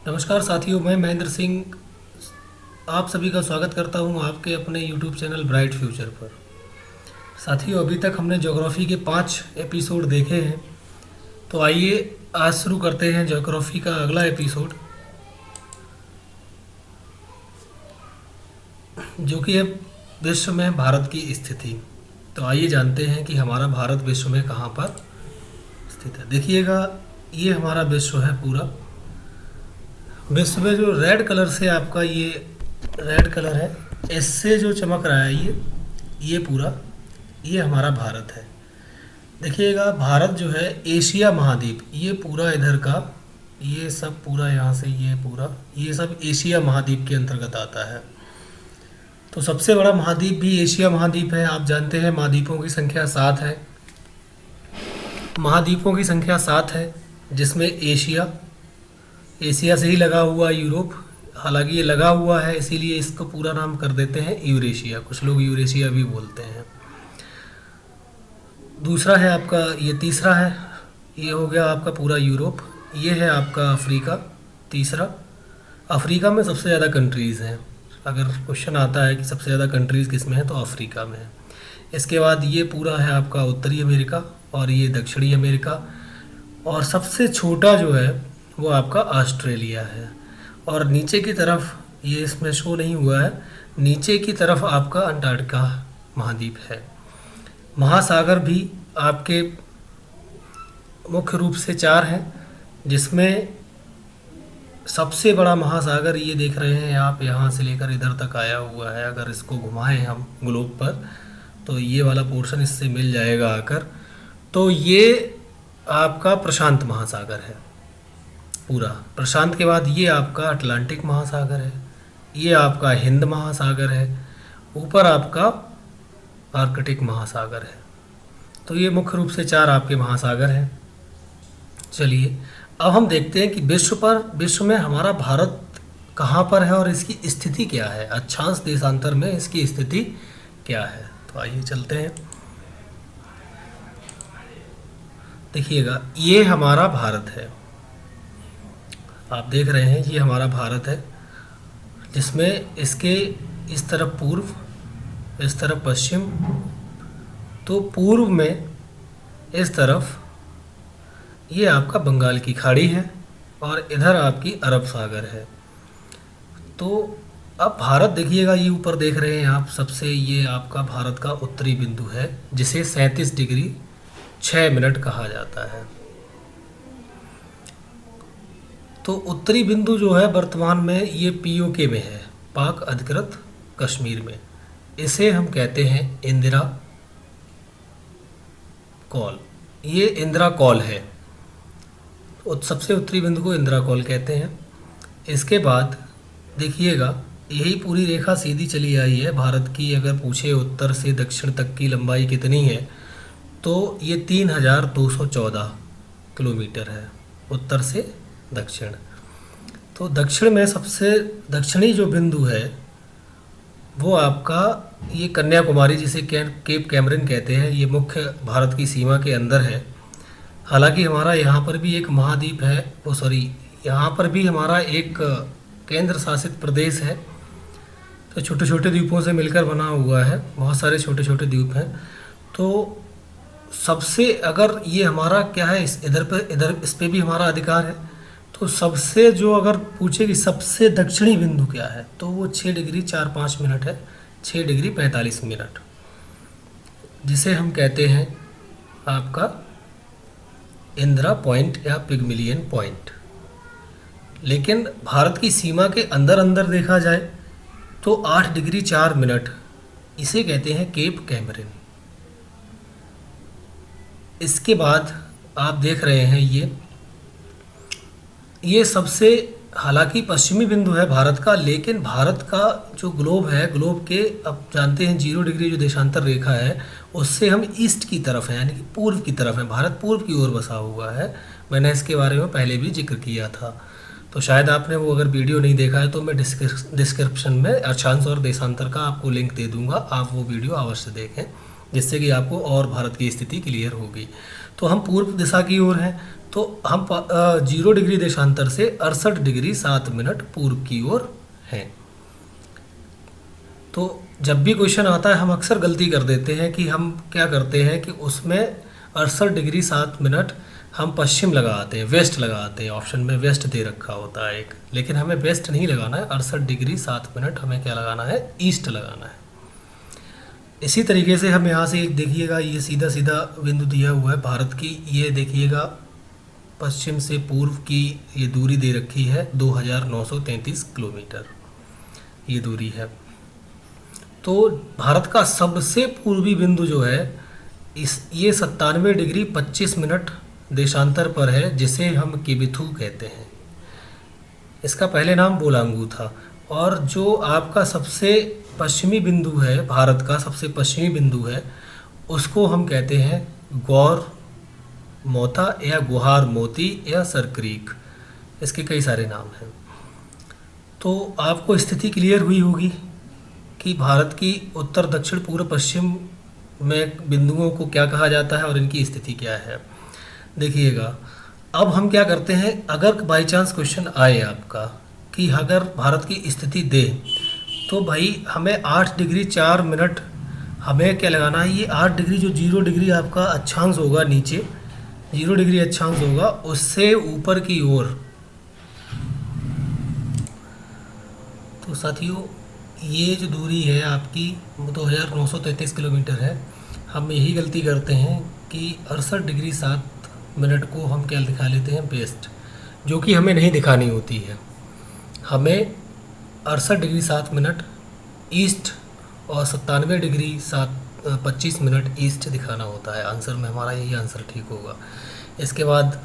नमस्कार साथियों, मैं महेंद्र सिंह आप सभी का स्वागत करता हूं आपके अपने यूट्यूब चैनल ब्राइट फ्यूचर पर। साथियों, अभी तक हमने ज्योग्राफी के 5 एपिसोड देखे हैं, तो आइए आज शुरू करते हैं ज्योग्राफी का अगला एपिसोड, जो कि है विश्व में भारत की स्थिति। तो आइए जानते हैं कि हमारा भारत विश्व में कहाँ पर स्थित है। देखिएगा, ये हमारा विश्व है पूरा। विश्व में जो रेड कलर से आपका ये रेड कलर है, इससे जो चमक रहा है ये पूरा ये हमारा भारत है। देखिएगा, भारत जो है एशिया महाद्वीप, ये पूरा इधर का, ये सब पूरा यहाँ से ये पूरा, ये सब एशिया महाद्वीप के अंतर्गत आता है। तो सबसे बड़ा महाद्वीप भी एशिया महाद्वीप है। आप जानते हैं महाद्वीपों की संख्या 7 है। महाद्वीपों की संख्या 7 है, जिसमें एशिया से ही लगा हुआ यूरोप, हालांकि ये लगा हुआ है इसीलिए इसको पूरा नाम कर देते हैं यूरेशिया। कुछ लोग यूरेशिया भी बोलते हैं। दूसरा है आपका, ये तीसरा है, ये हो गया आपका पूरा यूरोप। ये है आपका अफ्रीका, तीसरा। अफ्रीका में सबसे ज़्यादा कंट्रीज़ हैं। अगर क्वेश्चन आता है कि सबसे ज़्यादा कंट्रीज़ किस में है, तो अफ्रीका में है। इसके बाद ये पूरा है आपका उत्तरी अमेरिका, और ये दक्षिणी अमेरिका, और सबसे छोटा जो है वो आपका ऑस्ट्रेलिया है। और नीचे की तरफ, ये इसमें शो नहीं हुआ है, नीचे की तरफ आपका अंटार्कटिका महाद्वीप है। महासागर भी आपके मुख्य रूप से 4 हैं, जिसमें सबसे बड़ा महासागर ये देख रहे हैं आप, यहाँ से लेकर इधर तक आया हुआ है। अगर इसको घुमाएं हम ग्लोब पर, तो ये वाला पोर्शन इससे मिल जाएगा आकर। तो ये आपका प्रशांत महासागर है पूरा। प्रशांत के बाद ये आपका अटलांटिक महासागर है, ये आपका हिंद महासागर है, ऊपर आपका आर्कटिक महासागर है। तो ये मुख्य रूप से 4 आपके महासागर हैं। चलिए अब हम देखते हैं कि विश्व में हमारा भारत कहाँ पर है और इसकी स्थिति क्या है। अक्षांश देशांतर में इसकी स्थिति क्या है, तो आइए चलते हैं। देखिएगा, ये हमारा भारत है, आप देख रहे हैं ये हमारा भारत है, जिसमें इसके इस तरफ पूर्व, इस तरफ पश्चिम। तो पूर्व में इस तरफ ये आपका बंगाल की खाड़ी है, और इधर आपकी अरब सागर है। तो अब भारत देखिएगा, ये ऊपर देख रहे हैं आप सबसे, ये आपका भारत का उत्तरी बिंदु है, जिसे 37 डिग्री 6 मिनट कहा जाता है। तो उत्तरी बिंदु जो है वर्तमान में ये पीओके में है, पाक अधिकृत कश्मीर में। इसे हम कहते हैं इंदिरा कॉल, ये इंदिरा कॉल है। सबसे उत्तरी बिंदु को इंदिरा कॉल कहते हैं। इसके बाद देखिएगा, यही पूरी रेखा सीधी चली आई है भारत की। अगर पूछे उत्तर से दक्षिण तक की लंबाई कितनी है, तो ये 3214 किलोमीटर है, उत्तर से दक्षिण। तो दक्षिण में सबसे दक्षिणी जो बिंदु है वो आपका ये कन्याकुमारी, जिसे केप कैमरिन कहते हैं, ये मुख्य भारत की सीमा के अंदर है। हालांकि हमारा यहाँ पर भी एक महाद्वीप है, यहाँ पर भी हमारा एक केंद्र शासित प्रदेश है। तो छोटे छोटे द्वीपों से मिलकर बना हुआ है, बहुत सारे छोटे छोटे द्वीप हैं। तो सबसे, अगर ये हमारा क्या है, इधर इस पे भी हमारा अधिकार है। तो सबसे जो अगर पूछे कि सबसे दक्षिणी बिंदु क्या है, तो वो 6 डिग्री 4-5 मिनट है, 6 डिग्री 45 मिनट, जिसे हम कहते हैं आपका इंदिरा पॉइंट या पिगमिलियन पॉइंट। लेकिन भारत की सीमा के अंदर अंदर देखा जाए तो 8 डिग्री 4 मिनट, इसे कहते हैं केप कैमरिन। इसके बाद आप देख रहे हैं ये सबसे, हालांकि पश्चिमी बिंदु है भारत का, लेकिन भारत का जो ग्लोब है, ग्लोब के अब जानते हैं 0 डिग्री जो देशांतर रेखा है, उससे हम ईस्ट की तरफ है, यानी कि पूर्व की तरफ है। भारत पूर्व की ओर बसा हुआ है। मैंने इसके बारे में पहले भी जिक्र किया था, तो शायद आपने वो अगर वीडियो नहीं देखा है तो मैं डिस्क्रिप्शन में अक्षांश और देशांतर का आपको लिंक दे दूंगा, आप वो वीडियो अवश्य देखें, जिससे कि आपको और भारत की स्थिति क्लियर होगी। तो हम पूर्व दिशा की ओर हैं, तो हम 0 डिग्री देशांतर से 68 डिग्री 7 मिनट पूर्व की ओर हैं। तो जब भी क्वेश्चन आता है हम अक्सर गलती कर देते हैं कि हम क्या करते हैं कि उसमें 68 डिग्री 7 मिनट हम पश्चिम लगाते हैं, वेस्ट लगाते हैं। ऑप्शन में वेस्ट दे रखा होता है एक, लेकिन हमें वेस्ट नहीं लगाना है। 68 डिग्री 7 मिनट हमें क्या लगाना है, ईस्ट लगाना है। इसी तरीके से हम यहाँ से एक देखिएगा, ये सीधा सीधा बिंदु दिया हुआ है भारत की। ये देखिएगा पश्चिम से पूर्व की ये दूरी दे रखी है 2933 किलोमीटर ये दूरी है। तो भारत का सबसे पूर्वी बिंदु जो है ये 97 डिग्री 25 मिनट देशांतर पर है, जिसे हम किबिथु कहते हैं। इसका पहले नाम बोलांगू था। और जो आपका सबसे पश्चिमी बिंदु है, भारत का सबसे पश्चिमी बिंदु है, उसको हम कहते हैं गौर मोता या गुहार मोती या सरक्रीक। इसके कई सारे नाम हैं। तो आपको स्थिति क्लियर हुई होगी कि भारत की उत्तर दक्षिण पूर्व पश्चिम में बिंदुओं को क्या कहा जाता है और इनकी स्थिति क्या है। देखिएगा, अब हम क्या करते हैं, अगर बाई चांस क्वेश्चन आए आपका कि अगर भारत की स्थिति दे, तो भाई हमें 8 डिग्री 4 मिनट हमें क्या लगाना है। ये 8 डिग्री जो 0 डिग्री आपका अक्षांश होगा, नीचे 0 डिग्री अक्षांश होगा, उससे ऊपर की ओर। तो साथियों, ये जो दूरी है आपकी वो 2933 किलोमीटर है। हम यही गलती करते हैं कि 68 डिग्री 7 मिनट को हम क्या दिखा लेते हैं, वेस्ट, जो कि हमें नहीं दिखानी होती है। हमें 68 डिग्री 7 मिनट ईस्ट और 97 डिग्री 25 मिनट ईस्ट दिखाना होता है। आंसर में हमारा यही आंसर ठीक होगा। इसके बाद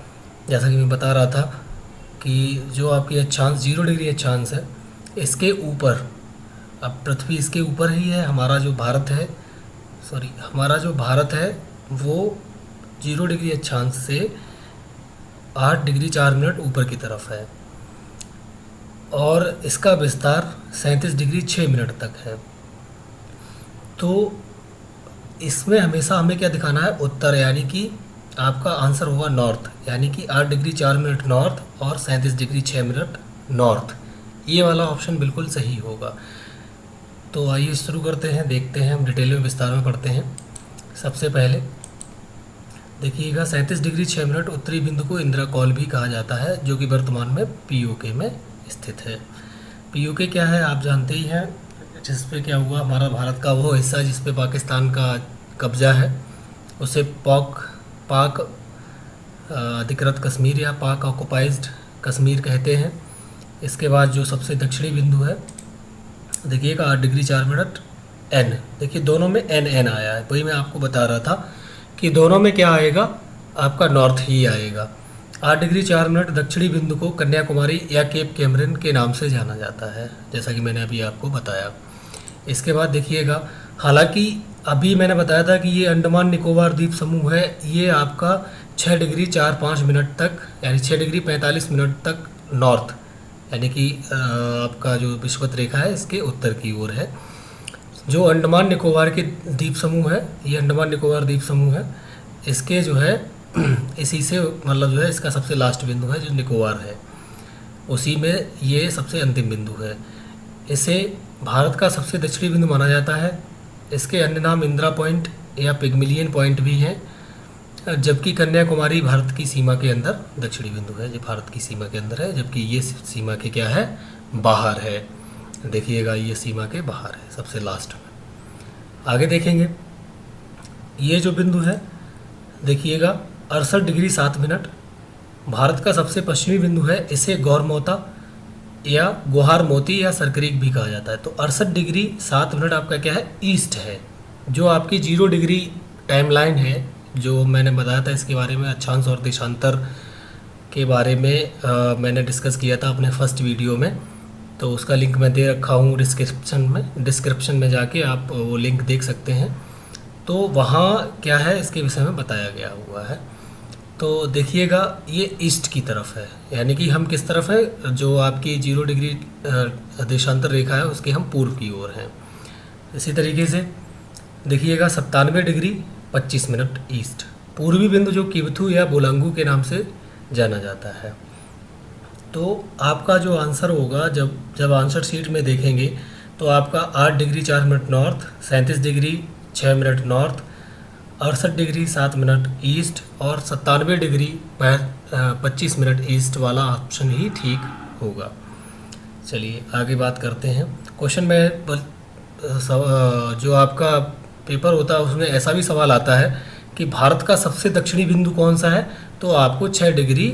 जैसा कि मैं बता रहा था कि जो आपकी अक्षांश 0 डिग्री अक्षांश है, इसके ऊपर, अब पृथ्वी इसके ऊपर ही है, हमारा जो भारत है वो 0 डिग्री अक्षांश से 8 डिग्री 4 मिनट ऊपर की तरफ है और इसका विस्तार 37 डिग्री 6 मिनट तक है। तो इसमें हमेशा हमें क्या दिखाना है, उत्तर, यानी कि आपका आंसर होगा नॉर्थ, यानी कि 8 डिग्री 4 मिनट नॉर्थ और 37 डिग्री 6 मिनट नॉर्थ। ये वाला ऑप्शन बिल्कुल सही होगा। तो आइए शुरू करते हैं, देखते हैं, हम डिटेल में विस्तार में पढ़ते हैं। सबसे पहले देखिएगा, 37 डिग्री 6 मिनट उत्तरी बिंदु को इंदिरा कॉल भी कहा जाता है, जो कि वर्तमान में पीओके में स्थित है। पीओके क्या है आप जानते ही हैं, जिस पे क्या हुआ, हमारा भारत का वो हिस्सा जिस पे पाकिस्तान का कब्जा है, उसे पाक अधिकृत कश्मीर या पाक ऑक्युपाइज्ड कश्मीर कहते हैं। इसके बाद जो सबसे दक्षिणी बिंदु है, देखिएगा 8 डिग्री 4 मिनट एन। देखिए दोनों में एन आया है, वही मैं आपको बता रहा था कि दोनों में क्या आएगा, आपका नॉर्थ ही आएगा। 8 डिग्री 4 मिनट दक्षिणी बिंदु को कन्याकुमारी या केप कैमरन के नाम से जाना जाता है, जैसा कि मैंने अभी आपको बताया। इसके बाद देखिएगा, हालांकि अभी मैंने बताया था कि ये अंडमान निकोबार द्वीप समूह है, ये आपका 6 डिग्री 4-5 मिनट तक, यानी 6 डिग्री 45 मिनट तक नॉर्थ, यानी कि आपका जो विषुवत रेखा है इसके उत्तर की ओर है। जो अंडमान निकोबार के द्वीप समूह है, ये अंडमान निकोबार द्वीप समूह है, इसके जो है इसी से मतलब जो है इसका सबसे लास्ट बिंदु है जो निकोबार है, उसी में ये सबसे अंतिम बिंदु है। इसे भारत का सबसे दक्षिणी बिंदु माना जाता है। इसके अन्य नाम इंदिरा पॉइंट या पिग्मिलियन पॉइंट भी हैं, जबकि कन्याकुमारी भारत की सीमा के अंदर दक्षिणी बिंदु है, जो भारत की सीमा के अंदर है, जबकि ये सीमा के क्या है, बाहर है। देखिएगा ये सीमा के बाहर है सबसे लास्ट में। आगे देखेंगे, ये जो बिंदु है देखिएगा 68 डिग्री 7 मिनट भारत का सबसे पश्चिमी बिंदु है। इसे गौरमोता या गुहार मोती या सरक्रीक भी कहा जाता है। तो 68 डिग्री 7 मिनट आपका क्या है, ईस्ट है। जो आपकी 0 डिग्री टाइमलाइन है जो मैंने बताया था, इसके बारे में अक्षांश और देशांतर के बारे में मैंने डिस्कस किया था अपने फर्स्ट वीडियो में, तो उसका लिंक मैं दे रखा हूँ डिस्क्रिप्शन में जाके आप वो लिंक देख सकते हैं। तो वहाँ क्या है इसके विषय में बताया गया हुआ है। तो देखिएगा ये ईस्ट की तरफ है, यानी कि हम किस तरफ है, जो आपकी 0 डिग्री देशांतर रेखा है उसके हम पूर्व की ओर हैं। इसी तरीके से देखिएगा 97 डिग्री 25 मिनट ईस्ट पूर्वी बिंदु जो किबिथु या बोलांगू के नाम से जाना जाता है। तो आपका जो आंसर होगा, जब जब आंसर शीट में देखेंगे तो आपका 8 degree 4 minute north, 37 degree 6 minute north, 68 degree 7 minute east और 97 डिग्री 25 मिनट ईस्ट वाला ऑप्शन ही ठीक होगा। चलिए आगे बात करते हैं। क्वेश्चन में जो आपका पेपर होता है उसमें ऐसा भी सवाल आता है कि भारत का सबसे दक्षिणी बिंदु कौन सा है, तो आपको 6 डिग्री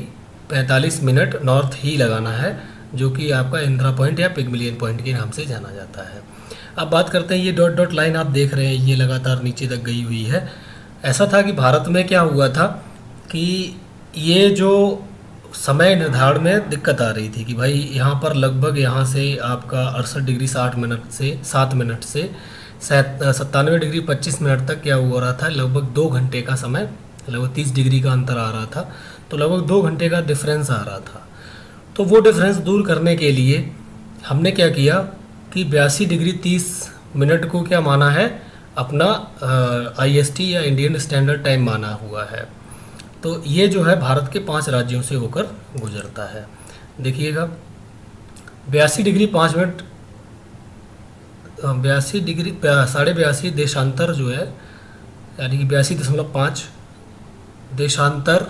45 मिनट नॉर्थ ही लगाना है, जो कि आपका इंदिरा पॉइंट या पिगमिलियन पॉइंट के नाम से जाना जाता है। अब बात करते हैं, ये डॉट डॉट लाइन आप देख रहे हैं ये लगातार नीचे तक गई हुई है। ऐसा था कि भारत में क्या हुआ था कि ये जो समय निर्धारण में दिक्कत आ रही थी कि भाई यहाँ पर लगभग यहाँ से आपका 68 डिग्री 60 मिनट से 7 मिनट से 97 डिग्री 25 मिनट तक क्या हो रहा था, लगभग 2 घंटे का समय, लगभग 30 डिग्री का अंतर आ रहा था, तो लगभग 2 घंटे का डिफरेंस आ रहा था। तो वो डिफरेंस दूर करने के लिए हमने क्या किया कि 82 डिग्री 30 मिनट को क्या माना है, अपना IST या इंडियन स्टैंडर्ड टाइम माना हुआ है। तो ये जो है भारत के 5 राज्यों से होकर गुजरता है। देखिएगा 82 डिग्री 5 मिनट 82 डिग्री 82.5 देशांतर जो है, यानी कि 82.5 देशांतर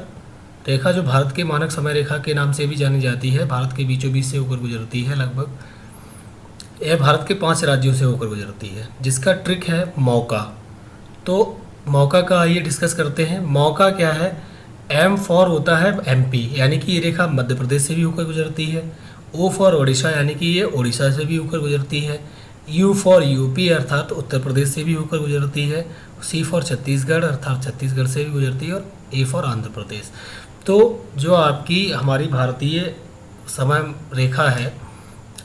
रेखा जो भारत के मानक समय रेखा के नाम से भी जानी जाती है, भारत के बीचों बीच से होकर गुजरती है। लगभग यह भारत के 5 राज्यों से होकर गुजरती है, जिसका ट्रिक है मौका। तो मौका का आइए डिस्कस करते हैं। मौका क्या है, M फॉर होता है MP, यानी कि ये रेखा मध्य प्रदेश से भी होकर गुजरती है। O फॉर ओडिशा, यानी कि ये ओडिशा से भी होकर गुजरती है। U फॉर यूपी, अर्थात उत्तर प्रदेश से भी होकर गुजरती है। C फॉर छत्तीसगढ़, अर्थात छत्तीसगढ़ से भी गुजरती है। और A फॉर आंध्र प्रदेश। तो जो आपकी हमारी भारतीय समय रेखा है,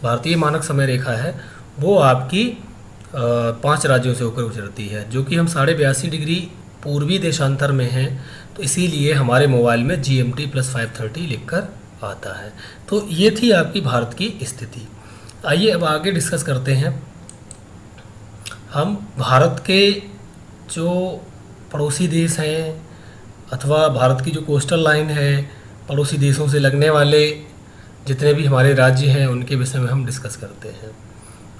भारतीय मानक समय रेखा है, वो आपकी 5 राज्यों से होकर गुजरती है, जो कि हम 82.5 डिग्री पूर्वी देशांतर में हैं। तो इसीलिए हमारे मोबाइल में GMT +530 लिखकर आता है। तो ये थी आपकी भारत की स्थिति। आइए अब आगे डिस्कस करते हैं। हम भारत के जो पड़ोसी देश हैं अथवा भारत की जो कोस्टल लाइन है, पड़ोसी देशों से लगने वाले जितने भी हमारे राज्य हैं उनके विषय में हम डिस्कस करते हैं।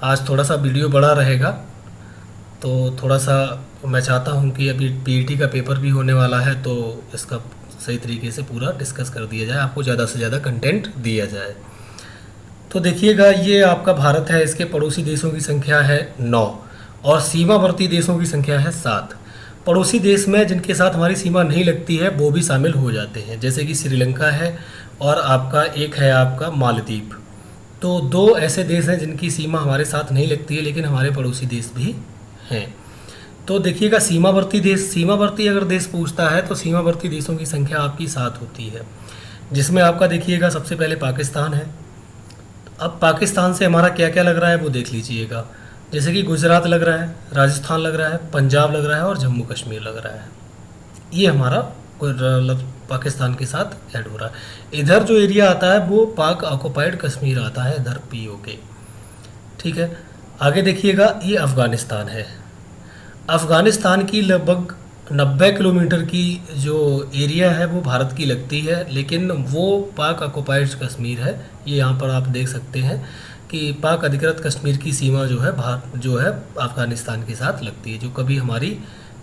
आज थोड़ा सा वीडियो बड़ा रहेगा, तो थोड़ा सा मैं चाहता हूं कि अभी PET का पेपर भी होने वाला है, तो इसका सही तरीके से पूरा डिस्कस कर दिया जाए, आपको ज़्यादा से ज़्यादा कंटेंट दिया जाए। तो देखिएगा ये आपका भारत है, इसके पड़ोसी देशों की संख्या है 9 और सीमावर्ती देशों की संख्या है 7। पड़ोसी देश में जिनके साथ हमारी सीमा नहीं लगती है वो भी शामिल हो जाते हैं, जैसे कि श्रीलंका है और आपका एक है आपका मालदीव। तो 2 ऐसे देश हैं जिनकी सीमा हमारे साथ नहीं लगती है लेकिन हमारे पड़ोसी देश भी हैं। तो देखिएगा सीमावर्ती देश, सीमावर्ती अगर देश पूछता है तो सीमावर्ती देशों की संख्या आपकी 7 होती है, जिसमें आपका देखिएगा सबसे पहले पाकिस्तान है। अब पाकिस्तान से हमारा क्या क्या लग रहा है वो देख लीजिएगा, जैसे कि गुजरात लग रहा है, राजस्थान लग रहा है, पंजाब लग रहा है और जम्मू कश्मीर लग रहा है। ये हमारा पाकिस्तान के साथ ऐड हो रहा है। इधर जो एरिया आता है वो पाक ऑक्युपाइड कश्मीर आता है, इधर POK। ठीक है, आगे देखिएगा ये अफ़गानिस्तान है। अफ़गानिस्तान की लगभग 90 किलोमीटर की जो एरिया है वो भारत की लगती है, लेकिन वो पाक ऑक्युपाइड कश्मीर है। ये यहाँ पर आप देख सकते हैं कि पाक अधिकृत कश्मीर की सीमा जो है अफ़गानिस्तान के साथ लगती है, जो कभी हमारी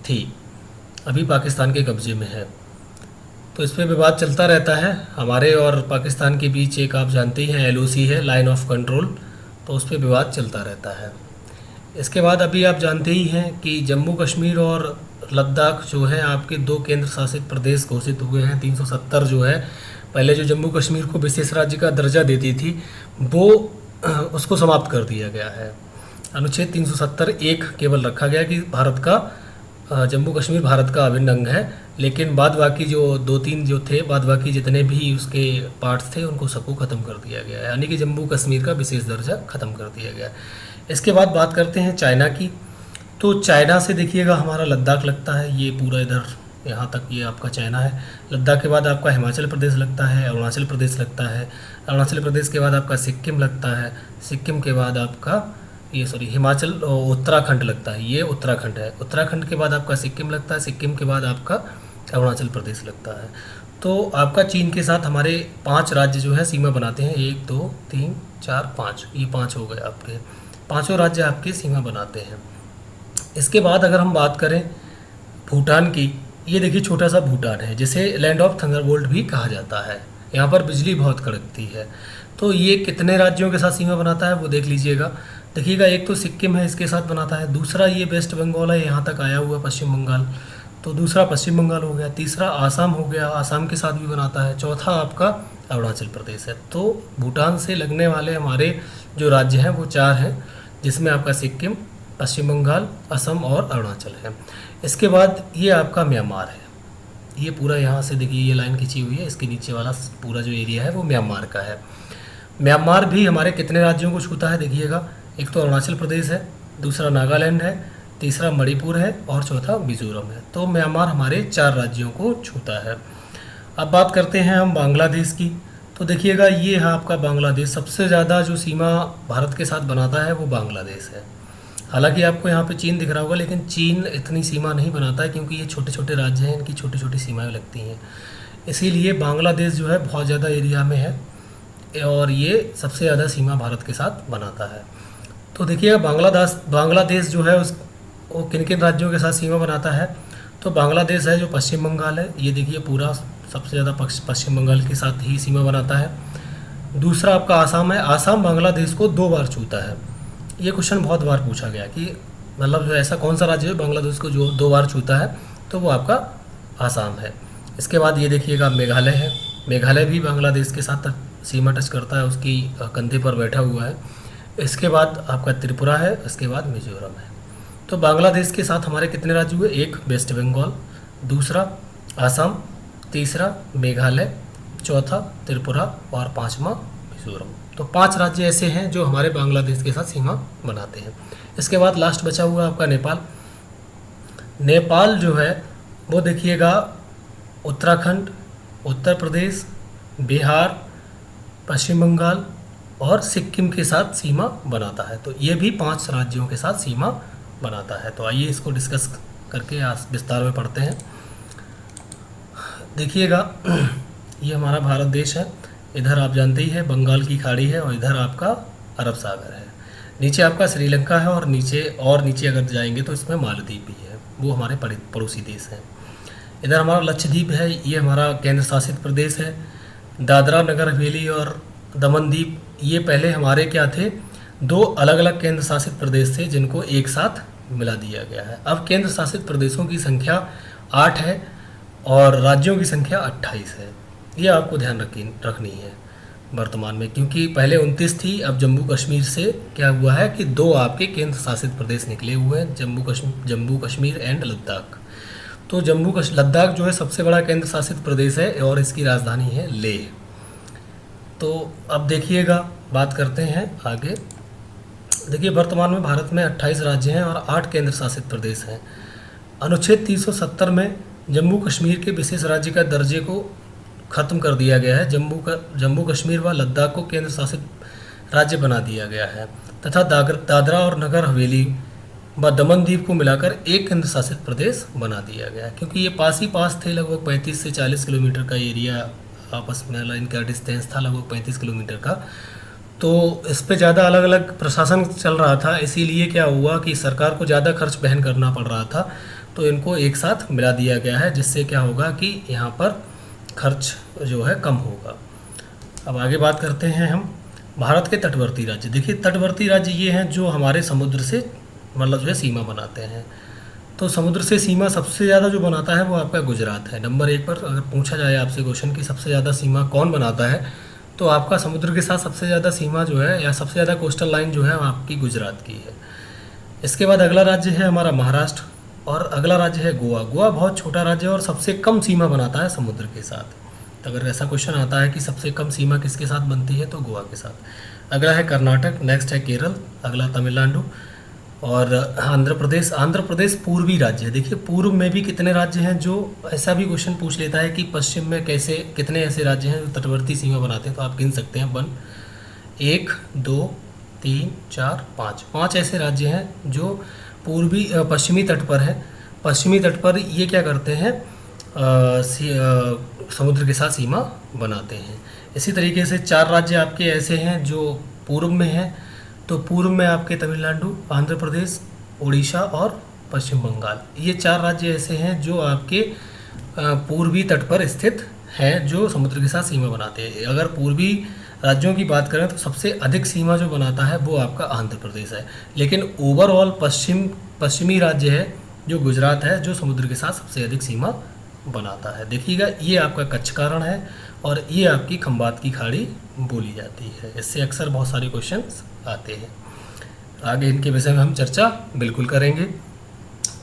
थी, अभी पाकिस्तान के कब्ज़े में है। तो इस पर विवाद चलता रहता है हमारे और पाकिस्तान के बीच। एक आप जानते ही हैं LOC है, लाइन ऑफ कंट्रोल, तो उस पर विवाद चलता रहता है। इसके बाद अभी आप जानते ही हैं कि जम्मू कश्मीर और लद्दाख जो है आपके 2 केंद्र शासित प्रदेश घोषित हुए हैं। 370 जो है, पहले जो जम्मू कश्मीर को विशेष राज्य का दर्जा देती थी वो उसको समाप्त कर दिया गया है। अनुच्छेद 370(1) केवल रखा गया कि भारत का जम्मू कश्मीर भारत का अभिन्न अंग है, लेकिन बाद बाकी जो 2-3 जो थे, बाद बाकी जितने भी उसके पार्ट्स थे उनको सबको ख़त्म कर दिया गया है, यानी कि जम्मू कश्मीर का विशेष दर्जा ख़त्म कर दिया गया है। इसके बाद बात करते हैं चाइना की। तो चाइना से देखिएगा हमारा लद्दाख लगता है, ये पूरा इधर यहाँ तक ये आपका चाइना है। लद्दाख के बाद आपका हिमाचल प्रदेश लगता है, अरुणाचल प्रदेश लगता है, अरुणाचल प्रदेश के बाद आपका सिक्किम लगता है, सिक्किम के बाद आपका हिमाचल उत्तराखंड लगता है, ये उत्तराखंड है। उत्तराखंड के बाद आपका सिक्किम लगता है, सिक्किम के बाद आपका अरुणाचल प्रदेश लगता है। तो आपका चीन के साथ हमारे 5 राज्य जो है सीमा बनाते हैं, 1 2 3 4 5, ये 5 हो गए आपके, पाँचों राज्य आपके सीमा बनाते हैं। इसके बाद अगर हम बात करें भूटान की, ये देखिए छोटा सा भूटान है जिसे लैंड ऑफ थंडरबोल्ट भी कहा जाता है। यहाँ पर बिजली बहुत कड़कती है। तो ये कितने राज्यों के साथ सीमा बनाता है वो देख लीजिएगा। देखिएगा, एक तो सिक्किम है, इसके साथ बनाता है। दूसरा ये वेस्ट बंगाल है, यहाँ तक आया हुआ पश्चिम बंगाल, तो दूसरा पश्चिम बंगाल हो गया। तीसरा आसाम हो गया, आसाम के साथ भी बनाता है। चौथा आपका अरुणाचल प्रदेश है। तो भूटान से लगने वाले हमारे जो राज्य हैं वो 4 हैं, जिसमें आपका सिक्किम, पश्चिम बंगाल, असम और अरुणाचल है। इसके बाद ये आपका म्यांमार है। ये पूरा यहाँ से देखिए ये लाइन खींची हुई है, इसके नीचे वाला पूरा जो एरिया है वो म्यांमार का है। म्यांमार भी हमारे कितने राज्यों को छूता है देखिएगा, एक तो अरुणाचल प्रदेश है, दूसरा नागालैंड है, तीसरा मणिपुर है और चौथा मिजोरम है। तो म्यांमार हमारे 4 राज्यों को छूता है। अब बात करते हैं हम बांग्लादेश की। तो देखिएगा, ये है आपका बांग्लादेश। सबसे ज़्यादा जो सीमा भारत के साथ बनाता है वो बांग्लादेश है। हालांकि आपको यहाँ पे चीन दिख रहा होगा, लेकिन चीन इतनी सीमा नहीं बनाता है क्योंकि ये छोटे छोटे राज्य हैं, इनकी छोटी छोटी सीमाएं लगती हैं। इसीलिए बांग्लादेश जो है बहुत ज़्यादा एरिया में है और ये सबसे ज़्यादा सीमा भारत के साथ बनाता है। तो देखिएगा, बांग्लादेश जो है वो किन किन राज्यों के साथ सीमा बनाता है। तो बांग्लादेश है जो पश्चिम बंगाल है, ये देखिए पूरा सबसे ज़्यादा पश्चिम बंगाल के साथ ही सीमा बनाता है। दूसरा आपका आसाम है। आसाम बांग्लादेश को 2 बार छूता है। ये क्वेश्चन बहुत बार पूछा गया कि मतलब जो ऐसा कौन सा राज्य है बांग्लादेश को जो 2 बार छूता है, तो वो आपका आसाम है। इसके बाद ये देखिएगा मेघालय है। मेघालय भी बांग्लादेश के साथ सीमा टच करता है, उसकी कंधे पर बैठा हुआ है। इसके बाद आपका त्रिपुरा है, इसके बाद मिजोरम है। तो बांग्लादेश के साथ हमारे कितने राज्य हुए, एक वेस्ट बंगाल, दूसरा आसाम, तीसरा मेघालय, चौथा त्रिपुरा और 5वां मिजोरम। तो 5 राज्य ऐसे हैं जो हमारे बांग्लादेश के साथ सीमा बनाते हैं। इसके बाद लास्ट बचा हुआ आपका नेपाल। नेपाल जो है वो देखिएगा उत्तराखंड, उत्तर प्रदेश, बिहार, पश्चिम बंगाल और सिक्किम के साथ सीमा बनाता है। तो ये भी 5 राज्यों के साथ सीमा बनाता है। तो आइए इसको डिस्कस करके आज विस्तार में पढ़ते हैं। देखिएगा, ये हमारा भारत देश है। इधर आप जानते ही है बंगाल की खाड़ी है और इधर आपका अरब सागर है। नीचे आपका श्रीलंका है और नीचे अगर जाएंगे तो इसमें मालदीव भी है, वो हमारे पड़ोसी देश हैं। इधर हमारा लक्षद्वीप है, ये हमारा केंद्र शासित प्रदेश है। दादरा नगर हवेली और दमन दीप, ये पहले हमारे क्या थे, 2 अलग अलग केंद्र शासित प्रदेश थे जिनको एक साथ मिला दिया गया है। अब केंद्र शासित प्रदेशों की संख्या 8 है और राज्यों की संख्या 28 है। ये आपको ध्यान रखनी है वर्तमान में, क्योंकि पहले 29 थी। अब जम्मू कश्मीर से क्या हुआ है कि 2 आपके केंद्र शासित प्रदेश निकले हुए हैं, जम्मू कश्मीर एंड लद्दाख। तो लद्दाख जो है सबसे बड़ा केंद्र शासित प्रदेश है और इसकी राजधानी है लेह। तो अब देखिएगा, बात करते हैं आगे। देखिए, वर्तमान में भारत में 28 राज्य हैं और 8 केंद्र शासित प्रदेश हैं। अनुच्छेद 370 में जम्मू कश्मीर के विशेष राज्य का दर्जे को ख़त्म कर दिया गया है। जम्मू कश्मीर व लद्दाख को केंद्र शासित राज्य बना दिया गया है तथा दादरा और नगर हवेली व दमन दीप को मिलाकर एक केंद्र शासित प्रदेश बना दिया गया है, क्योंकि ये पास ही पास थे। लगभग 35 से 40 किलोमीटर का एरिया आपस में इनका डिस्टेंस था, लगभग 35 किलोमीटर का। तो इस पे ज़्यादा अलग अलग प्रशासन चल रहा था, इसीलिए क्या हुआ कि सरकार को ज़्यादा खर्च वहन करना पड़ रहा था, तो इनको एक साथ मिला दिया गया है, जिससे क्या होगा कि यहाँ पर खर्च जो है कम होगा। अब आगे बात करते हैं हम भारत के तटवर्ती राज्य। देखिए, तटवर्ती राज्य ये हैं जो हमारे समुद्र से मतलब जो है सीमा बनाते हैं। तो समुद्र से सीमा सबसे ज़्यादा जो बनाता है वो आपका गुजरात है। नंबर 1 पर अगर पूछा जाए आपसे क्वेश्चन कि सबसे ज़्यादा सीमा कौन बनाता है, तो आपका समुद्र के साथ सबसे ज़्यादा सीमा जो है या सबसे ज़्यादा कोस्टल लाइन जो है आपकी गुजरात की है। इसके बाद अगला राज्य है हमारा महाराष्ट्र और अगला राज्य है गोवा। गोवा बहुत छोटा राज्य है और सबसे कम सीमा बनाता है समुद्र के साथ। तो अगर ऐसा क्वेश्चन आता है कि सबसे कम सीमा किसके साथ बनती है, तो गोवा के साथ। अगला है कर्नाटक, नेक्स्ट है केरल, अगला तमिलनाडु और आंध्र प्रदेश। आंध्र प्रदेश पूर्वी राज्य है। देखिए, पूर्व में भी कितने राज्य हैं, जो ऐसा भी क्वेश्चन पूछ लेता है कि पश्चिम में कितने ऐसे राज्य हैं जो तटवर्ती सीमा बनाते हैं, तो आप गिन सकते हैं 1 2 3 4 5 ऐसे राज्य हैं जो पश्चिमी तट पर है। पश्चिमी तट पर ये क्या करते हैं, समुद्र के साथ सीमा बनाते हैं। इसी तरीके से 4 राज्य आपके ऐसे हैं जो पूर्व में हैं। तो पूर्व में आपके तमिलनाडु, आंध्र प्रदेश, उड़ीसा और पश्चिम बंगाल, ये 4 राज्य ऐसे हैं जो आपके पूर्वी तट पर स्थित हैं, जो समुद्र के साथ सीमा बनाते हैं। अगर पूर्वी राज्यों की बात करें तो सबसे अधिक सीमा जो बनाता है वो आपका आंध्र प्रदेश है, लेकिन ओवरऑल पश्चिमी राज्य है जो गुजरात है, जो समुद्र के साथ सबसे अधिक सीमा बनाता है। देखिएगा, ये आपका कच्छ कारण है और ये आपकी खंबात की खाड़ी बोली जाती है। इससे अक्सर बहुत सारे क्वेश्चंस आते हैं। आगे इनके विषय में हम चर्चा बिल्कुल करेंगे।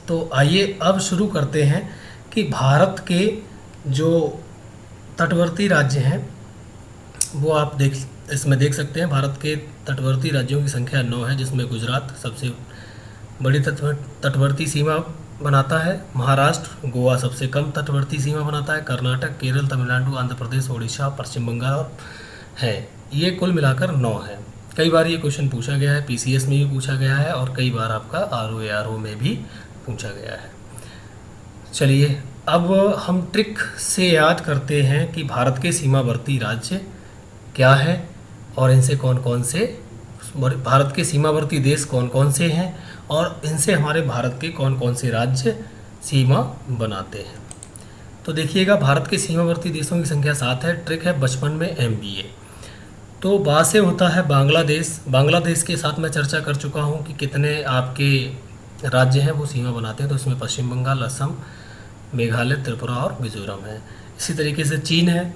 तो आइए अब शुरू करते हैं कि भारत के जो तटवर्ती राज्य हैं वो आप इसमें देख सकते हैं। भारत के तटवर्ती राज्यों की संख्या 9 है, जिसमें गुजरात सबसे बड़ी तटवर्ती सीमा बनाता है। महाराष्ट्र, गोवा सबसे कम तटवर्ती सीमा बनाता है। कर्नाटक, केरल, तमिलनाडु, आंध्र प्रदेश, ओडिशा, पश्चिम बंगाल है। ये कुल मिलाकर 9 है। कई बार ये क्वेश्चन पूछा गया है, पीसीएस में भी पूछा गया है और कई बार आपका आरओ में भी पूछा गया है। चलिए अब हम ट्रिक से याद करते हैं कि भारत के सीमावर्ती राज्य क्या है और इनसे कौन कौन से, भारत के सीमावर्ती देश कौन कौन से हैं और इनसे हमारे भारत के कौन कौन से राज्य सीमा बनाते हैं। तो देखिएगा, भारत के सीमावर्ती देशों की संख्या 7 है। ट्रिक है बचपन में MBA। तो बा से होता है बांग्लादेश। बांग्लादेश के साथ मैं चर्चा कर चुका हूँ कि कितने आपके राज्य हैं वो सीमा बनाते हैं। तो इसमें पश्चिम बंगाल, असम, मेघालय, त्रिपुरा और मिजोरम है। इसी तरीके से चीन है।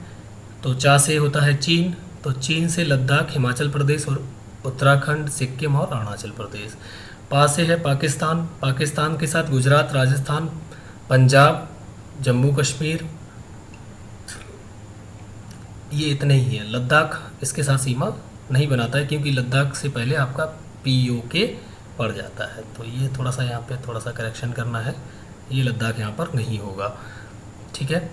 तो चा से होता है चीन। तो चीन से लद्दाख, हिमाचल प्रदेश और उत्तराखंड, सिक्किम और अरुणाचल प्रदेश। पा से है पाकिस्तान। पाकिस्तान के साथ गुजरात, राजस्थान, पंजाब, जम्मू कश्मीर, ये इतने ही है। लद्दाख इसके साथ सीमा नहीं बनाता है क्योंकि लद्दाख से पहले आपका POK पड़ जाता है। तो ये थोड़ा सा यहाँ पे थोड़ा सा करेक्शन करना है, ये लद्दाख यहाँ पर नहीं होगा। ठीक है।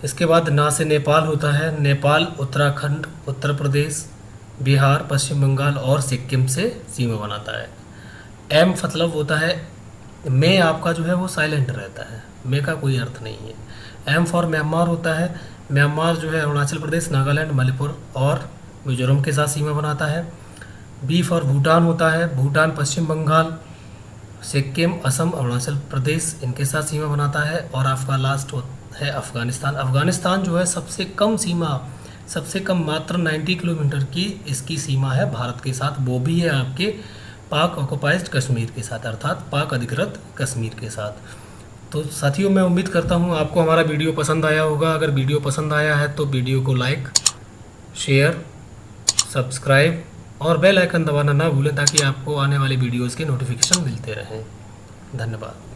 इसके बाद ना से नेपाल होता है। नेपाल उत्तराखंड, उत्तर प्रदेश, बिहार, पश्चिम बंगाल और सिक्किम से सीमा बनाता है। एम मतलब होता है, में आपका जो है वो साइलेंट रहता है, में का कोई अर्थ नहीं है। एम फॉर म्यांमार होता है। म्यांमार जो है अरुणाचल प्रदेश, नागालैंड, मणिपुर और मिजोरम के साथ सीमा बनाता है। बी फॉर भूटान होता है। भूटान, पश्चिम बंगाल, सिक्किम, असम, अरुणाचल प्रदेश इनके साथ सीमा बनाता है। और आपका लास्ट है अफ़गानिस्तान। अफ़गानिस्तान जो है सबसे कम सीमा, सबसे कम मात्र 90 किलोमीटर की इसकी सीमा है भारत के साथ। वो भी है आपके पाक ऑक्युपाइज्ड कश्मीर के साथ, अर्थात पाक अधिकृत कश्मीर के साथ। तो साथियों, मैं उम्मीद करता हूँ आपको हमारा वीडियो पसंद आया होगा। अगर वीडियो पसंद आया है तो वीडियो को लाइक, शेयर, सब्सक्राइब और बेल आइकन दबाना ना भूलें ताकि आपको आने वाले वीडियोज़ के नोटिफिकेशन मिलते रहें। धन्यवाद।